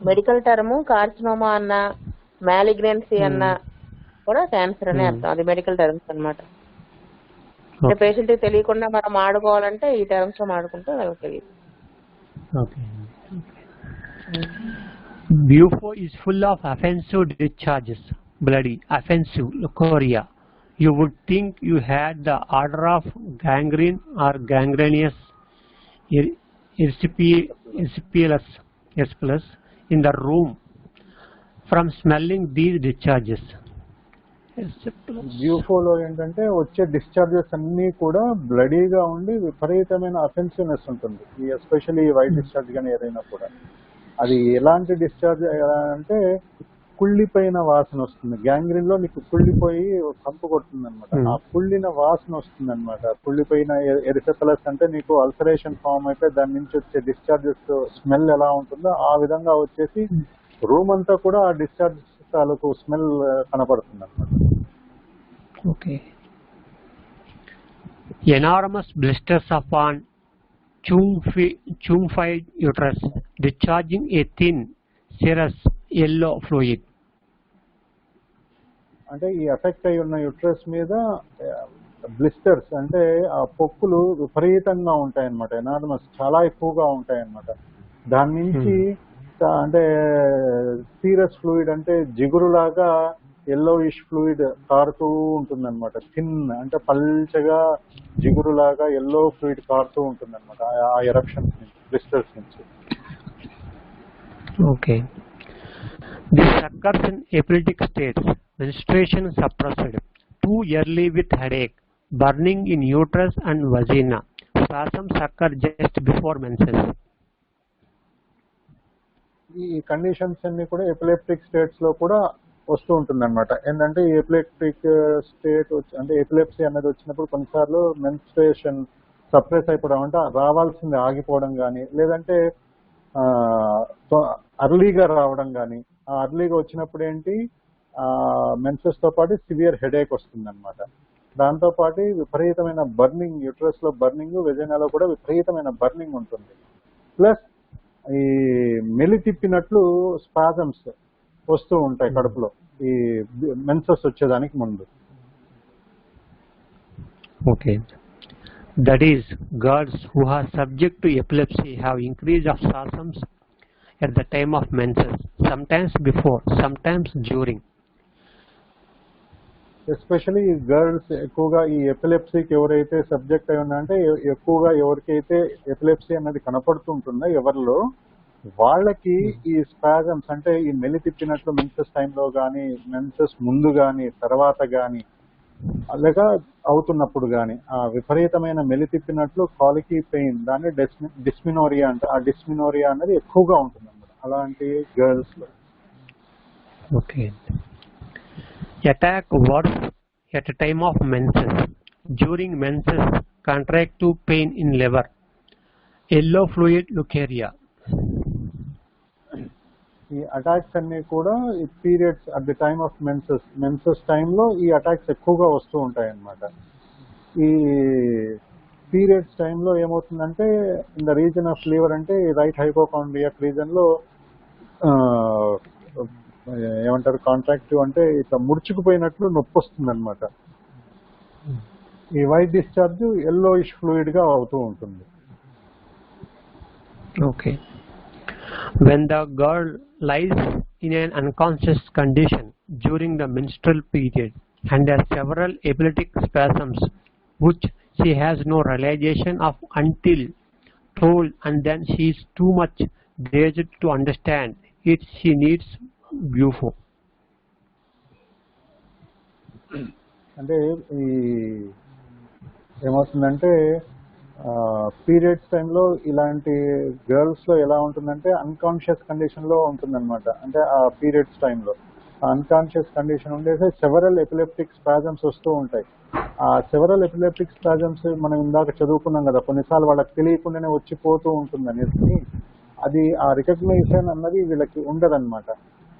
Medical term carcinoma అన్న, మ్యాలిగ్నెన్సీ అన్న కూడా క్యాన్సర్ అనే అర్థం. అది మెడికల్ టర్మ్స్ అన్నమాట. పేషెంట్ తెలియకుండా మనం ఆడుకోవాలంటే ఈ టర్మ్స్ లో ఆడుకుంటే వాళ్ళకి తెలియదు. Bufo is full of offensive discharges, bloody, offensive, leukorrhea. You would think you had the order of gangrene or gangrenous erysipelas in the room from smelling these discharges. బ్యూఫోలో ఏంటంటే వచ్చే డిశ్చార్జెస్ అన్ని కూడా బ్లడీగా ఉండి విపరీతమైన అఫెన్సివ్నెస్ ఉంటుంది. ఈ ఎస్పెషల్లీ వైట్ డిశ్చార్జ్ కానీ ఏదైనా కూడా. అది ఎలాంటి డిశ్చార్జ్ అంటే కుళ్ళిపోయిన వాసన వస్తుంది. గ్యాంగ్రీన్ లో నీకు కుళ్ళిపోయి కంపు కొడుతుంది అనమాట. ఆ కుళ్ళిన వాసన వస్తుంది అనమాట. కుళ్ళిపోయిన ఎరిసెపలస్ అంటే నీకు అల్సరేషన్ ఫామ్ అయిపోయి దాని నుంచి వచ్చే డిశ్చార్జెస్ స్మెల్ ఎలా ఉంటుందో ఆ విధంగా వచ్చేసి రూమ్ అంతా కూడా ఆ డిశ్చార్జ్ తాలూకు స్మెల్ కనపడుతుంది అనమాట. Okay. Enormous blisters upon chumfied uterus, discharging a thin, serous yellow fluid. అంటే ఈ ఎఫెక్ట్ అయి ఉన్న యుట్రస్ మీద బ్లిస్టర్స్ అంటే ఆ పొక్కులు విపరీతంగా ఉంటాయన్నమాట. ఎనార్మస్ చాలా ఎక్కువగా ఉంటాయన్నమాట. దాని నుంచి అంటే సీరస్ ఫ్లూయిడ్ అంటే జిగురులాగా ఎల్లోయిష్ ఫ్లూయిడ్ కారుతూ ఉంటుంది అనమాట. థిన్ అంటే పల్చగా జిగురులాగా ఎల్లో ఫ్లూయిడ్ కారుతూ ఉంటుంది అనమాట ఆ ఎరప్షన్స్ నుంచి, బ్లిస్టర్స్ నుంచి. Okay. This occurs in epileptic states, menstruation suppressed, too early with headache, burning in uterus and vagina. Spasms occur just before menses. ఈ కండిషన్స్ అన్ని కూడా ఎపిలెప్టిక్ స్టేట్స్ లో కూడా వస్తూ ఉంటుంది అనమాట. ఏంటంటే ఈ ఎపిలెప్టిక్ స్టేట్ అంటే ఎపిలెప్సీ అనేది వచ్చినప్పుడు కొన్నిసార్లు మెన్స్ట్రుయేషన్ సప్రెస్ అయిపోవడం అంటే రావాల్సింది ఆగిపోవడం కానీ, లేదంటే అర్లీగా రావడం కానీ. ఆ అర్లీగా వచ్చినప్పుడు ఏంటి మెన్సెస్ తో పాటు సివియర్ హెడేక్ వస్తుంది అనమాట. దాంతో పాటు విపరీతమైన బర్నింగ్, యూట్రస్ లో బర్నింగ్, వెజైనాలో కూడా విపరీతమైన బర్నింగ్ ఉంటుంది. ప్లస్ ఈ మెలి తిప్పినట్లు స్పాజమ్స్ వస్తూ ఉంటాయి కడుపులో ఈ మెన్సెస్ వచ్చేదానికి ముందు. Okay. That is, girls who are subject to epilepsy have increase of spasms at the time of menses, sometimes before, sometimes during. Especially girls ఎక్కువగా ఈ ఎపిలెప్సీకి ఎవరైతే సబ్జెక్ట్ అయి ఉన్నారంటే ఎక్కువగా ఎవరికైతే ఎపిలెప్సీ అనేది కనపడుతుంటుందో ఎవరిలో వాళ్ళకి ఈ స్పాజమ్స్ అంటే ఈ మెలి తిప్పినట్లు మెన్సెస్ టైంలో కానీ, మెన్సెస్ ముందు కానీ, తర్వాత కానీ, అలాగా అవుతున్నప్పుడు కానీ ఆ విపరీతమైన మెలి తిప్పినట్లు కాలికీ పెయిన్, దాన్ని డిస్మినోరియా అంటే ఆ డిస్మినోరియా అనేది ఎక్కువగా ఉంటుంది అన్నమాట అలాంటి గర్ల్స్ లో. Okay. Attack worse at a time of menses. During menses, contractive pain in liver, yellow fluid leukorrhea. ఈ అటాక్స్ అన్ని కూడా ఈ periods at the time of menses టైంలో ఈ అటాక్స్ ఎక్కువగా వస్తూ ఉంటాయి అన్నమాట. ఈ పీరియడ్స్ టైంలో ఏమవుతుందంటే in the reason of liver అంటే రైట్ హైపోకాండ్రియాక్ రీజన్ లో ఏమంటారు కాంట్రాక్టివ్ అంటే ఇట్లా ముడుచుకుపోయినట్లు నొప్పి వస్తుంది అనమాట. ఈ వైట్ డిశ్చార్జ్ ఎల్లోయిష్ ఫ్లూయిడ్ గా అవుతూ ఉంటుంది. Okay. When the girl lies in an unconscious condition during the menstrual period and has several epileptic spasms which she has no realization of until told, and then she is too much dazed to understand it, she needs Bufo. అంటే ఈ ఏమవుతుందంటే పీరియడ్స్ టైంలో ఇలాంటి గర్ల్స్ లో ఎలా ఉంటుందంటే అన్కాన్షియస్ కండిషన్ లో ఉంటుందన్నమాట. అంటే ఆ పీరియడ్స్ టైంలో అన్కాన్షియస్ కండిషన్ ఉండేసి సెవరల్ ఎపిలెప్టిక్ స్పాజమ్స్ వస్తూ ఉంటాయి. ఆ సెవరల్ ఎపిలెప్టిక్ స్పాజమ్స్ మనం ఇందాక చదువుకున్నాం కదా, కొన్నిసార్లు వాళ్ళకి తెలియకుండానే వచ్చిపోతూ ఉంటుంది అనేది. అది ఆ రికగ్నైజేషన్ అన్నది వీళ్ళకి ఉండదన్నమాట.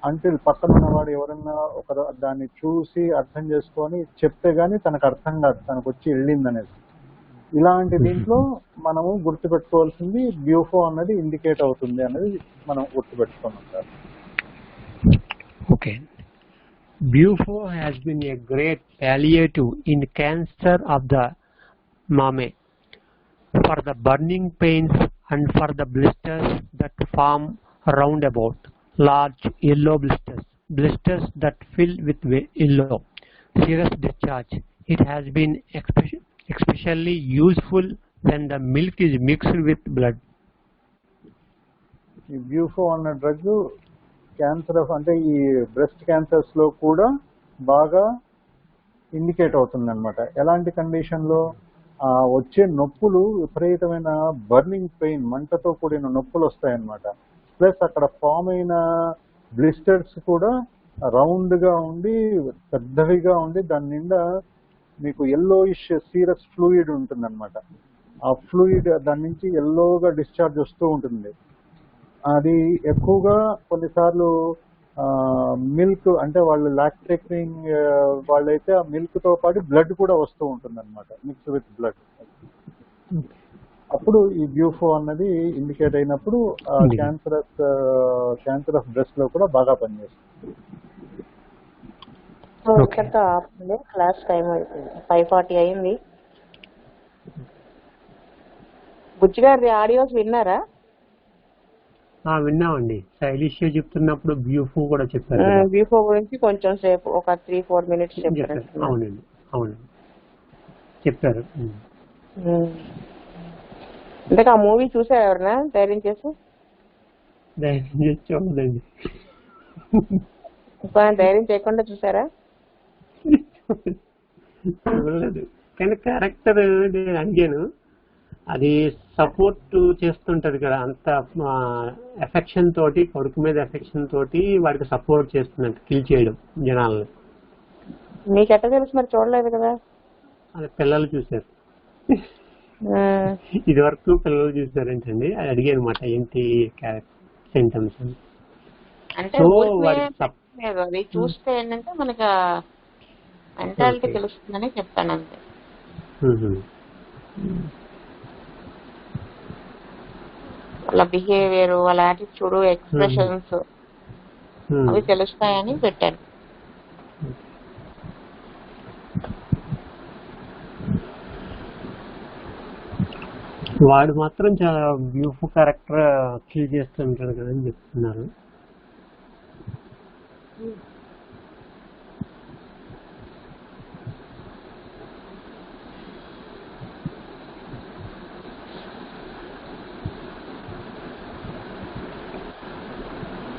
అంటిల్ పక్కన ఉన్నవాడు ఎవరన్నా ఒకరు దాన్ని చూసి అర్థం చేసుకొని చెప్తే గానీ తనకు అర్థం కాదు తనకు వచ్చి వెళ్ళింది అనేది. ఇలాంటి దీంట్లో మనము గుర్తుపెట్టుకోవాల్సింది బ్యూఫో అన్నది ఇండికేట్ అవుతుంది అనేది మనం గుర్తుపెట్టుకోమంటారు. Okay. Bufo has been a great palliative in cancer of the mammary, for the burning pains and for the blisters that form roundabout, large yellow blisters that fill with yellow, serous discharge. It has been especially useful when the milk is mixed with blood. ఈ బ్యూఫో అన్న డ్రగ్ క్యాన్సర్ అంటే ఈ బ్రెస్ట్ క్యాన్సర్స్ లో కూడా బాగా ఇండికేట్ అవుతుంది అనమాట. ఎలాంటి కండిషన్ లో వచ్చే నొప్పులు విపరీతమైన బర్నింగ్ పెయిన్, మంటతో కూడిన నొప్పులు వస్తాయన్నమాట. ప్లస్ అక్కడ ఫామ్ అయిన బ్లిస్టర్స్ కూడా రౌండ్ గా ఉండి పెద్దవిగా ఉండి దాని నిండా మీకు ఎల్లోయిష్ సీరస్ ఫ్లూయిడ్ ఉంటుంది అనమాట. ఆ ఫ్లూయిడ్ దాని నుంచి ఎల్లోగా డిశ్చార్జ్ వస్తూ ఉంటుంది. అది ఎక్కువగా కొన్నిసార్లు మిల్క్ అంటే వాళ్ళు లాక్టేటింగ్ వాళ్ళైతే ఆ మిల్క్ తో పాటు బ్లడ్ కూడా వస్తూ ఉంటుంది అనమాట, మిక్స్ విత్ బ్లడ్. అప్పుడు ఈ బ్యూఫో అన్నది ఇండికేట్ అయినప్పుడు క్యాన్సర్ ఆఫ్ బ్రెస్ట్ లో కూడా బాగా పనిచేస్తుంది. క్లాస్ టైం అవుతుంది, 5:40 అయింది. బుజ్జి గారి ఆడియోస్ విన్నారా? విన్నామండి. శైలిష్ చెప్తున్నప్పుడు బ్యూఫో కూడా చెప్పారు. బ్యూఫో గురించి కొంచెం సేపు ఒక 3-4 మినిట్స్ చెప్పారు. అవునండి, అవునండి చెప్పారు. అంటే ఆ మూవీ చూసారు ఎవరన్నా ధైర్యం చేసి? చూడదండి. ధైర్యం చేయకుండా చూసారా? చూడలేదు, కానీ క్యారెక్టర్ నేను అడిగాను. అది సపోర్ట్ చేస్తుంటది కదా, అంత ఎఫెక్షన్ తోటి, కొడుకు మీద ఎఫెక్షన్ తోటి వాడికి సపోర్ట్ చేస్తుందంట కిల్ చేయడం జనాలను. మీకు ఎట్లా తెలుసు మరి? చూడలేదు కదా. అది పిల్లలు చూసారు, ఇది వరకు పిల్లలు చూసారేంటండి, అది అడిగాను అనమాట ఏంటి సింటమ్స్ అని. అది చూస్తే ఏంటంటే మనకి మెంటాలిటీ తెలుస్తుందని చెప్తాను అంతే. వాళ్ళ బిహేవియర్, వాళ్ళ యాటిట్యూడ్, ఎక్స్ప్రెషన్స్ అవి తెలుస్తాయని పెట్టాను. వాడు మాత్రం చాలా బ్యూటిఫుల్ క్యారెక్టర్ కిల్ చేస్తుంటాడు కదా అని చెప్తున్నారు.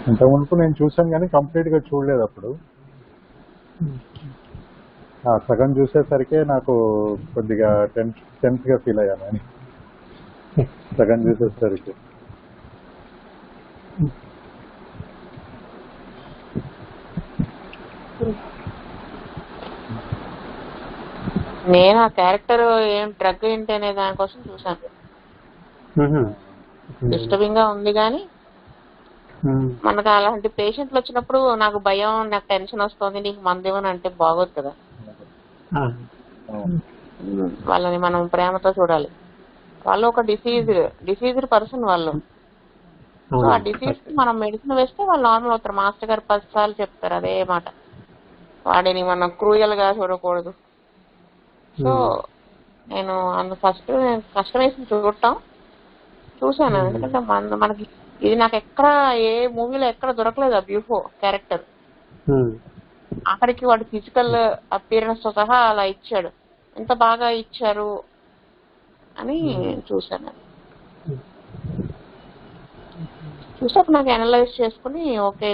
ఇంతకుముందు నేను చూసాను కానీ కంప్లీట్ గా చూడలేదు. అప్పుడు సగం చూసేసరికి నాకు కొద్దిగా టెన్స్ గా ఫీల్ అయ్యాను అని. సగం చూసేసరికి నేను ఆ క్యారెక్టర్ ఏం డ్రగ్ ఏంటి అనే దానికోసం చూసాను. డిస్టర్బింగ్ గా ఉంది కానీ మనకు అలాంటి పేషెంట్లు వచ్చినప్పుడు నాకు భయం, నాకు టెన్షన్ వస్తుంది, నీకు మందు ఇవ్వని అంటే బాగోదు కదా. వాళ్ళని మనం ప్రేమతో చూడాలి. వాళ్ళు ఒక డిసీజ్డ్ పర్సన్ వాళ్ళు. సో ఆ డిసీజ్ మనం మెడిసిన్ వేస్తే వాళ్ళు నార్మల్ అవుతారు. మాస్టర్ గారు 10 సార్లు చెప్తారు అదే మాట. వాడిని మనం క్రూయల్ గా చూడకూడదు. సో నేను ఫస్ట్ కష్టం వేసి చూసాను. ఎందుకంటే మనకి ఇది నాకు ఎక్కడ ఏ మూవీలో ఎక్కడ దొరకలేదు ఆ బ్యూఫో క్యారెక్టర్. అక్కడికి వాడు ఫిజికల్ అపియరెన్స్ తో సహా అలా ఇచ్చాడు. ఎంత బాగా ఇచ్చారు అని చూసాను. చూసాక నాకు అనలైజ్ చేసుకుని ఓకే,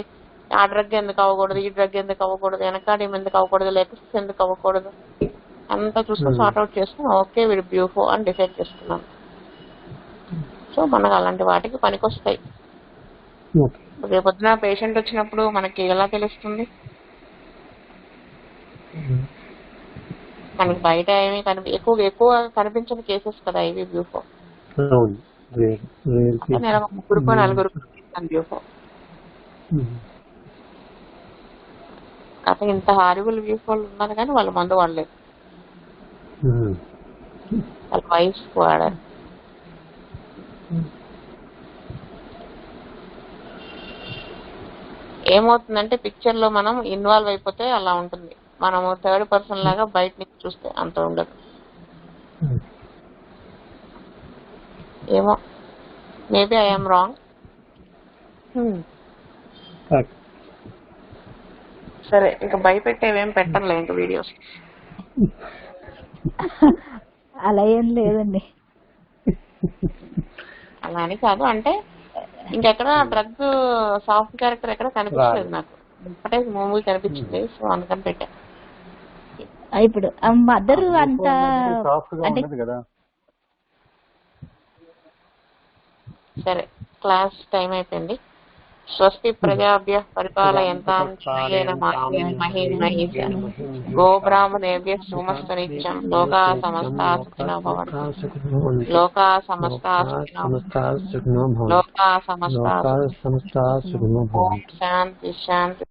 ఆ డ్రగ్ ఎందుకు అవ్వకూడదు, ఈ డ్రగ్ ఎందుకు అవ్వకూడదు, వెనకాడియం ఎందుకు అవ్వకూడదు, లెక్స్ ఎందుకు అవ్వకూడదు అంతా చూసుకుని సార్ట్అవుట్ చేసుకుని ఓకే వీడు బ్యూఫో అని డిసైడ్ చేసుకున్నాను. సో మనకు అలాంటి వాటికి పనికొస్తాయి. రేపొద్దున పేషెంట్ వచ్చినప్పుడు మనకి ఎలా తెలుస్తుంది? మనకి బయట ఏమీ ఎక్కువ కనిపించని కేసెస్ కదా ఇవి బ్యూఫో. నేను 3-4 బ్యూఫో. అసలు ఇంత హారిబుల్ బ్యూఫోలు ఉన్నారు కానీ వాళ్ళు మందు వాడలేదు, వాళ్ళ వైఫ్ వాడారు. ఏమవుతుందంటే పిక్చర్ లో మనం ఇన్వాల్వ్ అయిపోతే అలా ఉంటుంది. మనము థర్డ్ పర్సన్ లాగా బయట నుంచి చూస్తే అంత ఉండదు. ఏమో, మేబీ ఐఎమ్ రాంగ్. సరే, ఇంకా భయపెట్టేవేం పెట్టంలే ఇంకా వీడియోస్. అలా ఏం లేదండి. అలా అని కాదు, అంటే ఇంకెక్కడ డ్రగ్ సాఫ్ట్ క్యారెక్టర్ ఎక్కడ కనిపించలేదు నాకు. ఒకటే మూవీ కనిపించింది, సో అందుకని పెట్టా. ఇప్పుడు మదర్ అంత అంటే సరే, క్లాస్ టైం అయిపోయింది. స్వస్తి ప్రజాభ్యః పరిపాలయంతాం న్యాయేన మార్గేణ మహీం మహీష గోబ్రాహ్మణేభ్యः శుభమస్తు నిత్యం లోకాः సమస్తాः సుఖినో భవంతు లోకాः సమస్తాः సుఖినో భవంతు లోకాः సమస్తాः సుఖినో భవంతు. ఓం శాంతి శాంతి.